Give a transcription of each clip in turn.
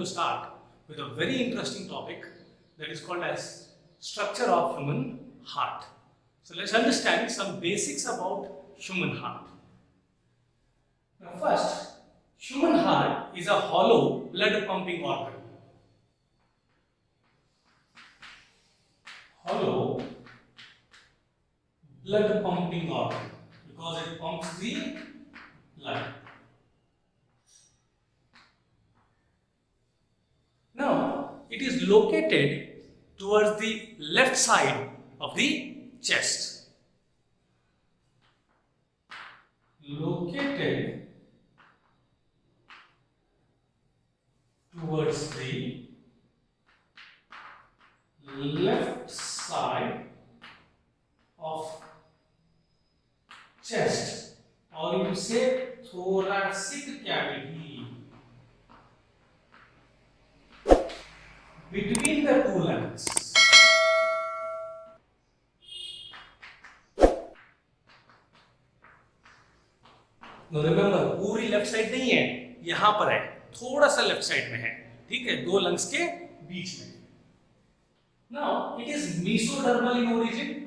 to start with a very interesting topic that is called as structure of human heart. So let's understand some basics about human heart. Now first, human heart is a hollow blood pumping organ. Hollow blood pumping organ because it pumps the blood. Now, it is located towards the left side of the chest. Located towards the left side of chest, or you say thoracic cavity. Between the two lungs. Now remember, पूरी left side नहीं है, यहां पर है, थोड़ा सा left side में है, ठीक है, दो लंग्स के बीच में. Now it is mesodermal in origin.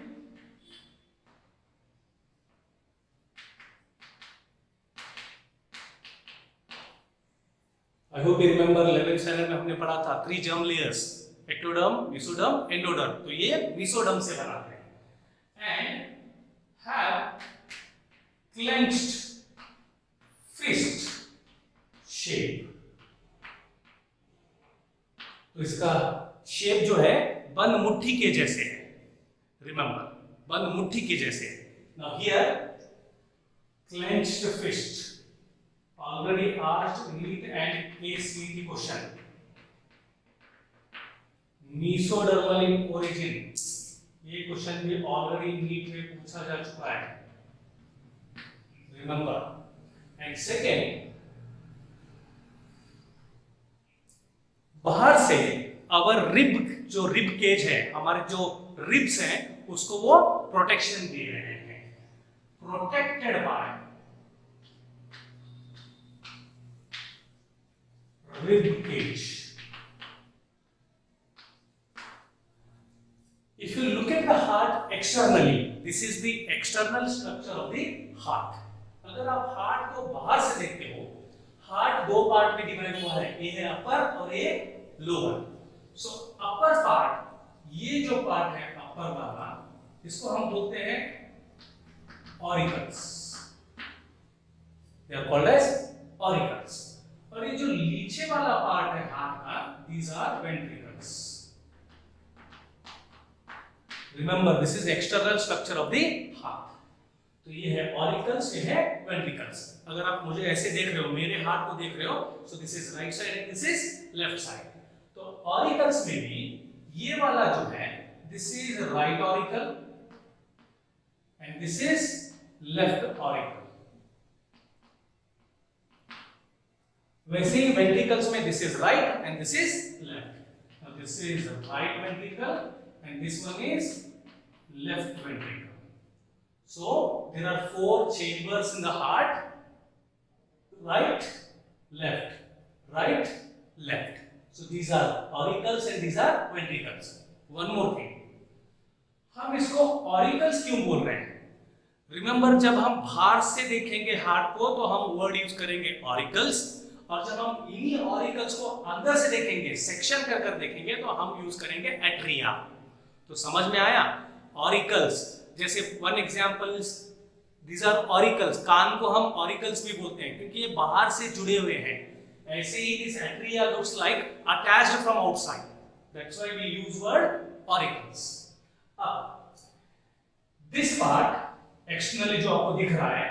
I hope you remember 11th standard में हमने पढ़ा था 3 germ layers, ectoderm, mesoderm, endoderm. तो ये mesoderm से बनाते हैं and have clenched fist shape. तो इसका शेप जो है बंद मुट्ठी के जैसे है. Remember, बंद मुट्ठी के जैसे है. Now here clenched fist. Already asked NEET and KCET question. Mesodermal in origin. ये क्वेश्चन भी ऑलरेडी नीट में पूछा जा चुका है. Remember. And second, बाहर से अवर रिब, जो रिब केज है, हमारे जो रिब्स हैं, उसको वो प्रोटेक्शन दे रहे हैं. Protected by rib cage. If you look at the heart externally, this is the external structure of the heart. अगर आप हार्ट को बाहर से देखते हो, हार्ट दो पार्ट में डिवाइड हुआ है, ये है अपर और ये लोअर. सो अपर पार्ट, ये जो पार्ट है अपर वाला, इसको हम बोलते हैं auricles. They are called as auricles. और ये जो नीचे वाला पार्ट है हार्ट का, these are ventricles. Remember, this is external structure of the heart. तो ये है ऑरिकल्स, ये है ventricles. अगर आप मुझे ऐसे देख रहे हो, मेरे हार्ट को देख रहे हो, so this is right side and this is left side. तो ऑरिकल्स में भी ये वाला जो है, this is right auricle and this is left auricle. वैसे ही वेंट्रिकल्स में this is right and this is left. Now this is right ventricle and this one is left ventricle. So there are 4 chambers in the heart: right, left, right, left. So these are auricles and these are ventricles. One more thing, हम इसको auricles क्यों बोल रहे हैं? Remember, जब हम बाहर से देखेंगे हार्ट को तो हम वर्ड यूज करेंगे auricles, और जब हम इन्हीं ऑरिकल्स को अंदर से देखेंगे, सेक्शन कर कर देखेंगे, तो हम यूज करेंगे एट्रिया. तो समझ में आया? ऑरिकल्स, जैसे one example, these are auricles. कान को हम ऑरिकल्स भी बोलते हैं क्योंकि ये बाहर से जुड़े हुए हैं. ऐसे ही this atria looks like attached from outside. That's why we use word auricles. अब दिस पार्ट एक्सटर्नली जो आपको दिख रहा है,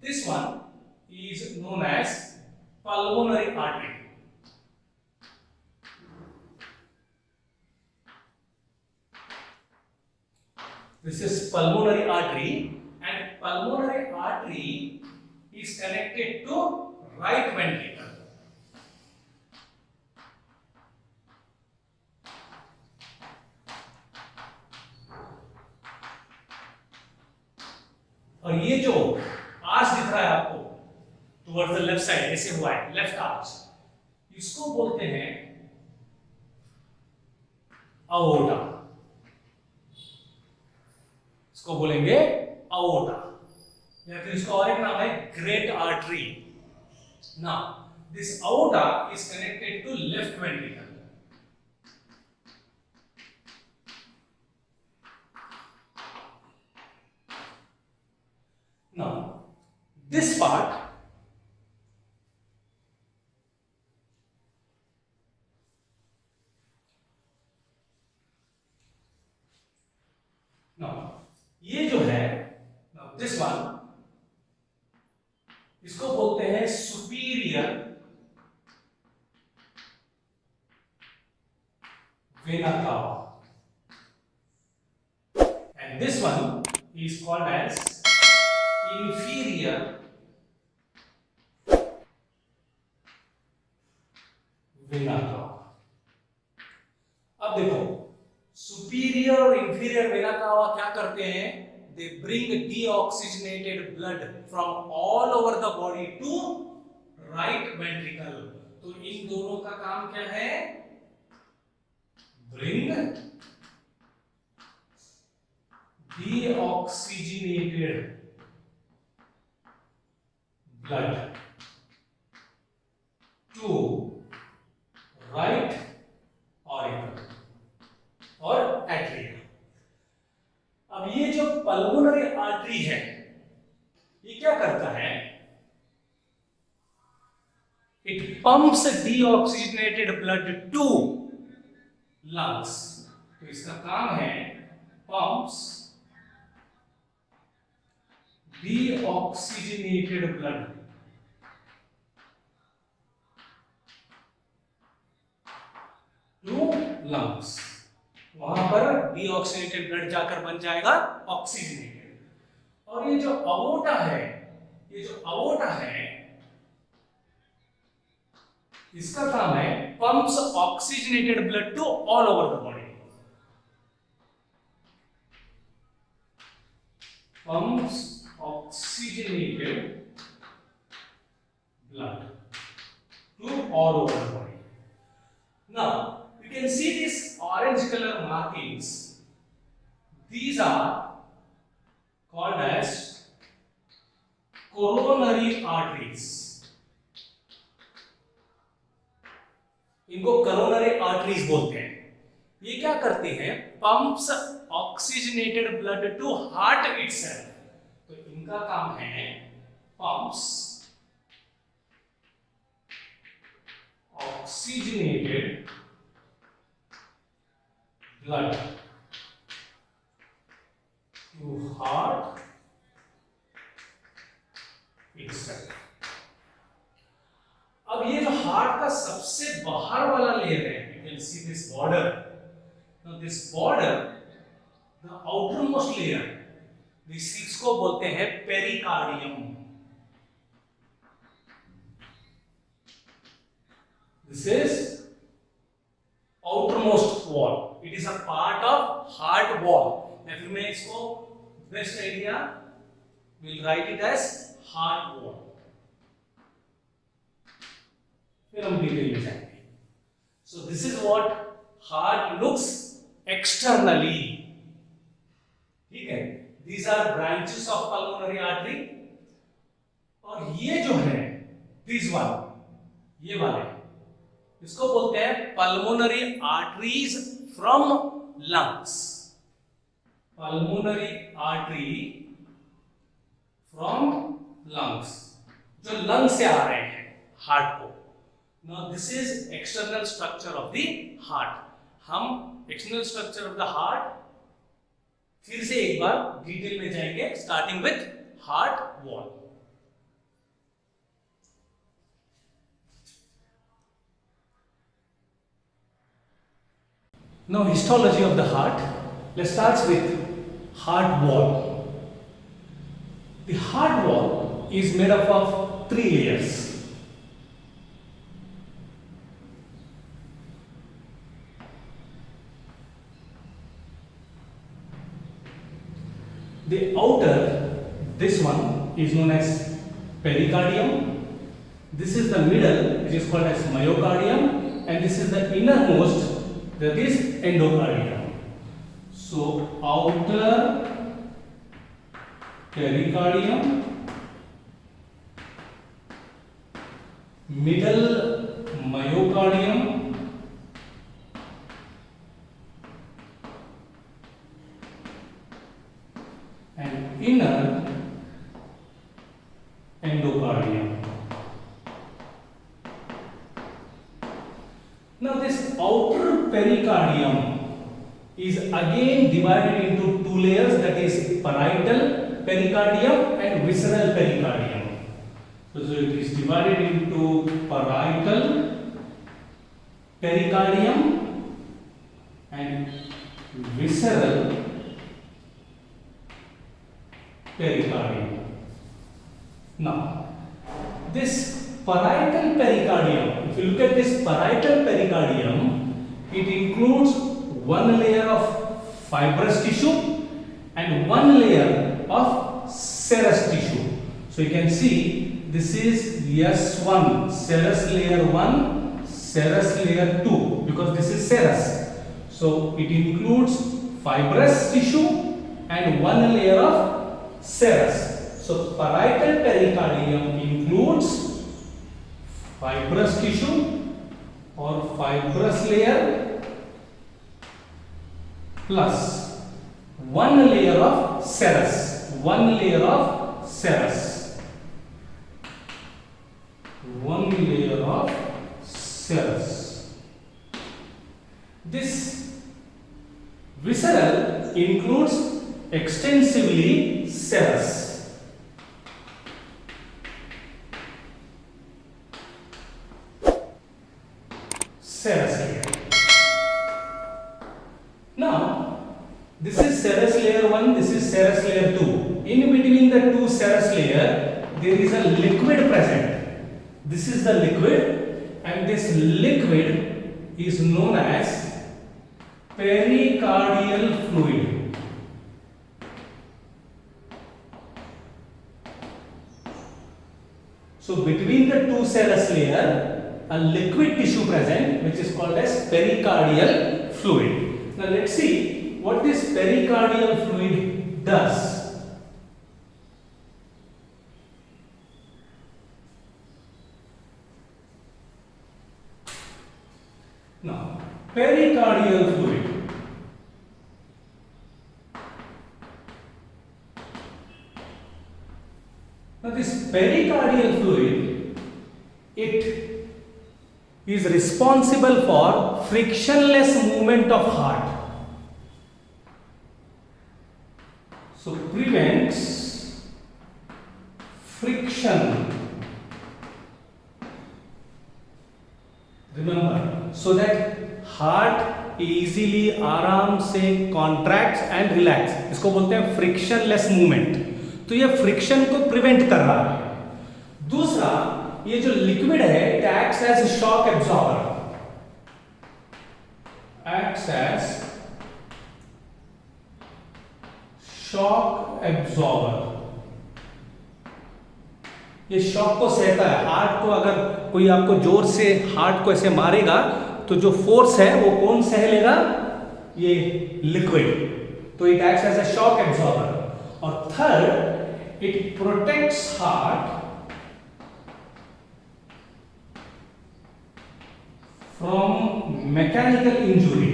this one is known as pulmonary artery. This is pulmonary artery, and pulmonary artery is connected to right ventricle. और ये जो arch दिख रहा है आपको टुवर्ड्स द लेफ्ट साइड, ऐसे हुआ है लेफ्ट आर्च, इसको बोलते हैं अओर्टा, इसको बोलेंगे अओर्टा, या फिर इसका और एक नाम है great artery. Now this aorta is connected to left ventricle. Now this part now ये जो है now this one इसको बोलते हैं superior vena cava, and this one is called as inferior vena cava. अब देखो सुपीरियर और इंफीरियर वेना कावा क्या करते हैं, they bring deoxygenated blood from all over the body to right ventricle. तो इन दोनों का काम क्या है, bring deoxygenated blood to right auricle और atrium। अब ये जो पल्मोनरी आर्टरी है ये क्या करता है, it pumps deoxygenated blood to lungs. तो इसका काम है pumps deoxygenated blood to lungs. वहां पर डीऑक्सीजनेटेड ब्लड जाकर बन जाएगा ऑक्सीजनेटेड। और ये जो अओर्टा है, ये जो अओर्टा है इसका काम है pumps oxygenated blood to all over the body. Pumps oxygenated blood to all over the body. Now you can see these orange color markings. These are called as coronary arteries. इनको coronary arteries बोलते हैं। ये क्या करते हैं, pumps oxygenated blood to heart itself. तो इनका काम है pumps oxygenated blood to heart itself. अब ये जो हार्ट का सबसे बाहर वाला लेयर है, you can see this border. Now this border, the outermost layer, इसको बोलते हैं pericardium. This is outermost wall, it is a part of heart wall. या फिर मैं इसको best idea will write it as heart wall. फिर हम detail में जाएंगे। So this is what heart looks externally. ठीक है, These are branches of pulmonary artery। और ये जो है this one, ये वाले, इसको बोलते हैं pulmonary arteries from lungs। pulmonary artery from lungs, जो लंग से आ रहे हैं हार्ट को। Now this is external structure of the heart। हम external structure of the heart फिर से एक बार डिटेल में जाएंगे, starting with heart wall. Now histology of the heart. Let's start with heart wall. The heart wall is made up of 3 layers. The outer, this one is known as pericardium. This is the middle which is called as myocardium, and this is the innermost, that is endocardium. So outer pericardium, middle myocardium, and inner endocardium. Now this outer pericardium is again divided into two layers, that is parietal pericardium and visceral pericardium. So it is divided into parietal pericardium and visceral pericardium. Now this parietal pericardium, if you look at this parietal pericardium, it includes one layer of fibrous tissue and one layer of serous tissue. So you can see this is S1, serous layer 1, serous layer 2, because this is serous. So it includes fibrous tissue and one layer of serous. So parietal pericardium includes fibrous tissue or fibrous layer plus one layer of serous, one layer of serous, one layer of serous. This visceral includes extensively serous. Serous layer. Now this is serous layer 1, this is serous layer 2. In between the two serous layer there is a liquid present. This is the liquid, and this liquid is known as pericardial fluid. So between the two serous layer, a liquid tissue present, which is called as pericardial fluid. Now let's see what this pericardial fluid does. Now, pericardial fluid. Now this pericardial fluid, it is responsible for frictionless movement of heart. So prevents friction. Remember, so that heart easily आराम से contract and relax, इसको बोलते हैं frictionless movement. तो ये friction को prevent कर रहा है. दूसरा, ये जो लिक्विड है it acts as shock absorber, acts as shock absorber. ये शॉक को सहता है. हार्ट को अगर कोई आपको जोर से हार्ट को ऐसे मारेगा तो जो फोर्स है वो कौन सह लेगा? ये लिक्विड. तो it acts as a shock absorber. और third, it protects heart from mechanical injury.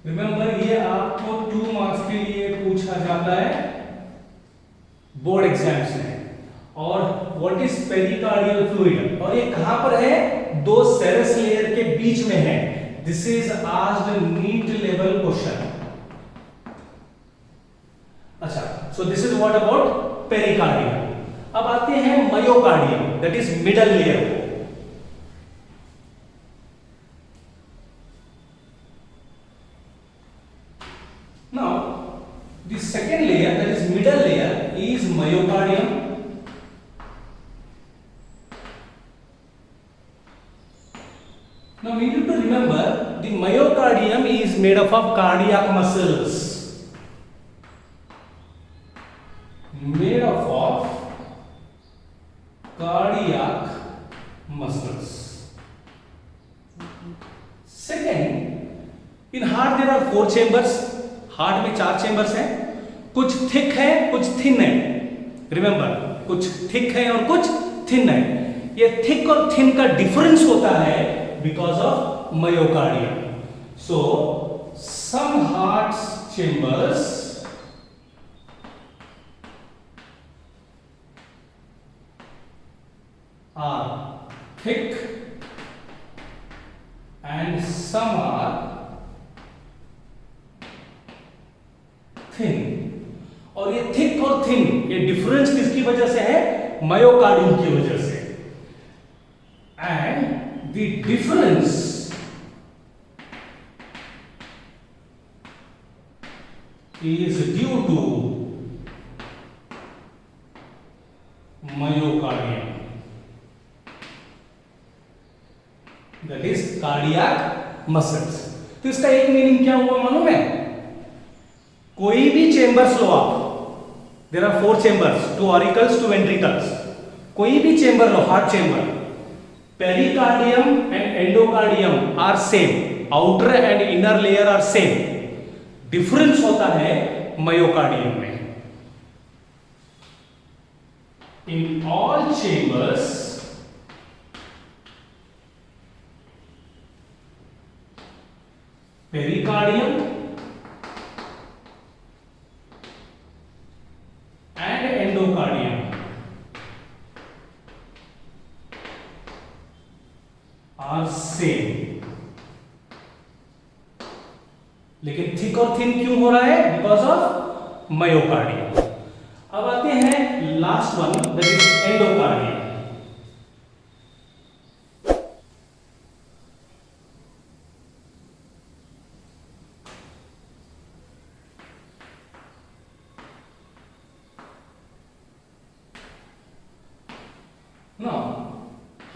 Remember, ये आपको 2 मार्क्स के लिए पूछा जाता है बोर्ड एग्जाम्स में. और व्हाट इज पेरिकार्डियल फ्लूइड, और ये कहां पर है? 2 सेरस लेयर के बीच में है. This is asked NEET level question. अच्छा, so this is what about pericardium. अब आते हैं myocardium, that is middle layer. Now, the second layer, that is middle layer, is myocardium. Now, we need to remember the myocardium is made up of cardiac muscles. cardiac muscles. Second, in heart there are 4 chambers. Heart में 4 chambers हैं, कुछ thick है कुछ thin है. Remember, कुछ thick है और कुछ थिन है. ये थिक और थिन का डिफरेंस होता है because of myocardium. So some heart chambers are thick and some are thin. और ये थिक और थिन, ये डिफरेंस किसकी वजह से है? मायोकार्डियम की वजह से. And the difference is due to myocardium, that is cardiac muscles. तो इसका एक मीनिंग क्या हुआ मालूम है? कोई भी चेंबर्स लो आप, there are 4 chambers, 2 auricles 2 ventricles. कोई भी चेंबर लो, heart chamber, pericardium and endocardium are same, outer and inner layer are same. Difference होता है मायोकार्डियम में. In all chambers pericardium and endocardium are same. लेकिन थिक और थिन क्यों हो रहा है? Because of myocardium. अब आते हैं last one, that is endocardium.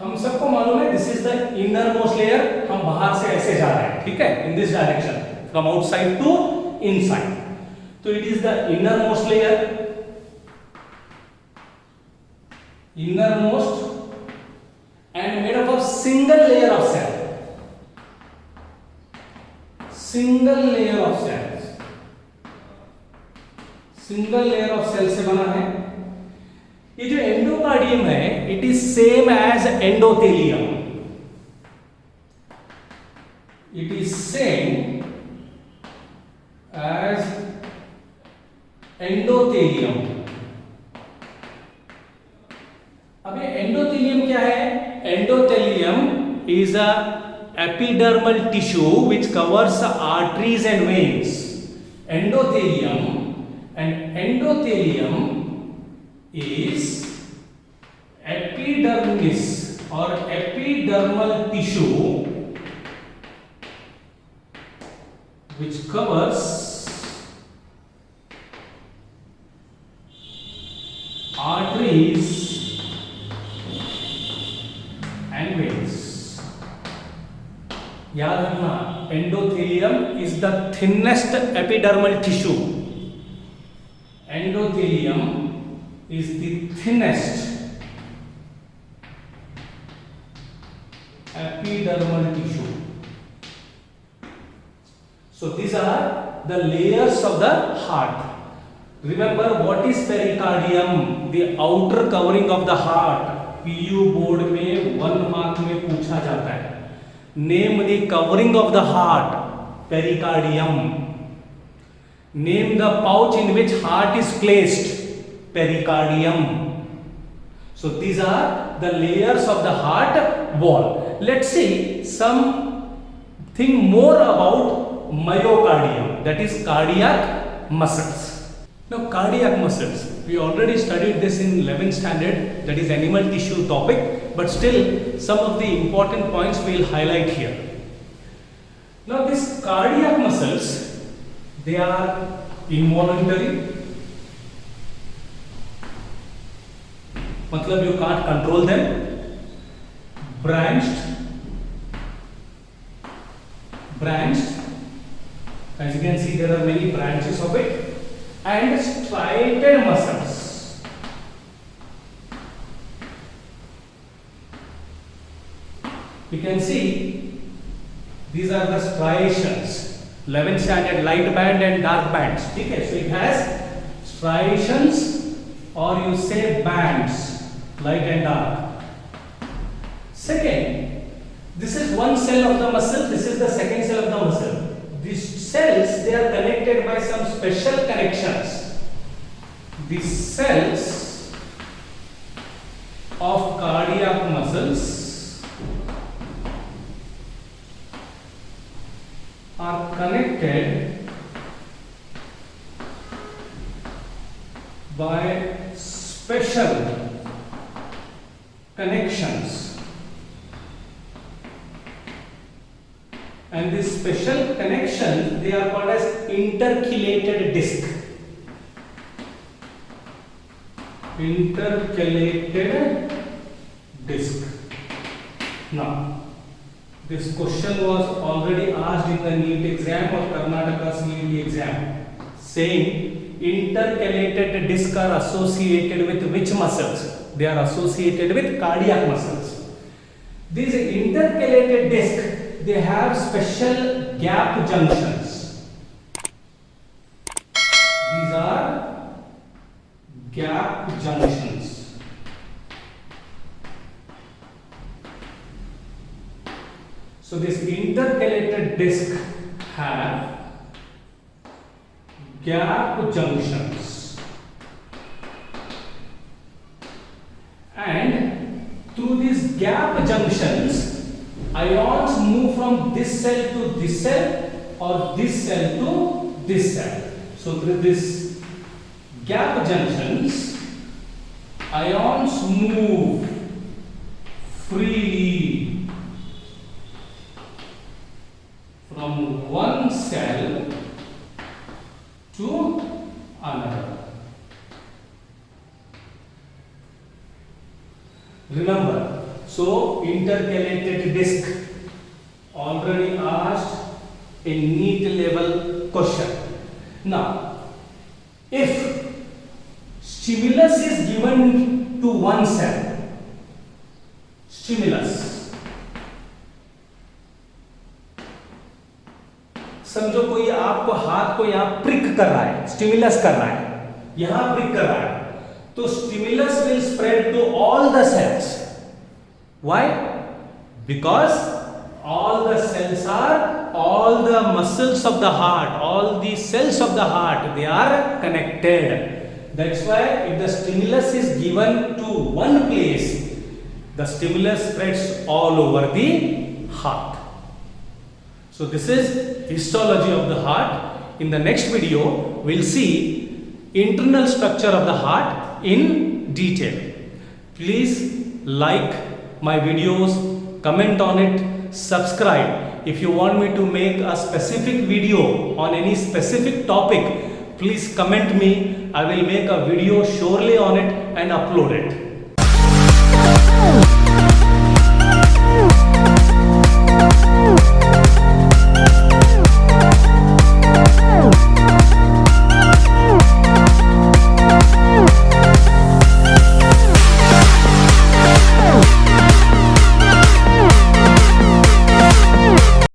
हम सबको मालूम है this is the innermost layer. हम बाहर से ऐसे जा रहे हैं, ठीक है, in this direction, from outside to inside. तो it is the innermost layer, innermost and made up of single layer of cell, single layer of cells, single layer of cell से बना है. ये जो endocardium है, it is same as endothelium. It is same as endothelium. अब ये endothelium क्या है? Endothelium is a epidermal tissue which covers arteries and veins. Endothelium, and endothelium is epidermis or epidermal tissue which covers arteries and veins. याद रखना, endothelium is the thinnest epidermal tissue. Endothelium is the thinnest epidermal tissue. So these are the layers of the heart. Remember what is pericardium? The outer covering of the heart. PU board में 1 mark में पूछा जाता है. Name the covering of the heart. Pericardium. Name the pouch in which heart is placed. Pericardium. So these are the layers of the heart wall. Let's see something more about myocardium, that is cardiac muscles. Now cardiac muscles, we already studied this in 11th standard, that is animal tissue topic, but still some of the important points we will highlight here. Now these cardiac muscles, they are involuntary, मतलब you can't control them. Branched, as you can see there are many branches of it, and striated muscles. You can see these are the striations. 11th standard light band and dark bands. Okay, so it has striations or you say bands, light and dark. Second, this is one cell of the muscle, this is the second cell of the muscle. These cells, they are connected by some special connections. These cells of cardiac muscles are connected by special connections, and these special connections, they are called as intercalated disc. Intercalated disc. Now, this question was already asked in the NEET exam or Karnataka's NEET exam, saying intercalated discs are associated with which muscles? They are associated with cardiac muscles. These intercalated discs, they have special gap junctions. These are gap junctions. So this intercalated disc have gap junctions, and through these gap junctions, ions move from this cell to this cell or this cell to this cell. So through this gap junctions, ions move freely from one cell to another. Remember, so intercalated disc already asked a NEET level question. Now, if stimulus is given to one cell, stimulus, समझो कोई आपको हाथ को यहां prick कर रहा है, stimulus कर रहा है, यहां प्रिक कर रहा है, तो stimulus will spread to all the cells. Why? Because all the cells are, all the muscles of the heart, all the cells of the heart, they are connected. That's why if the stimulus is given to one place, the stimulus spreads all over the heart. So this is histology of the heart. In the next video, we'll see internal structure of the heart in detail. Please like my videos, comment on it, subscribe. If you want me to make a specific video on any specific topic, please comment me. I will make a video surely on it and upload it.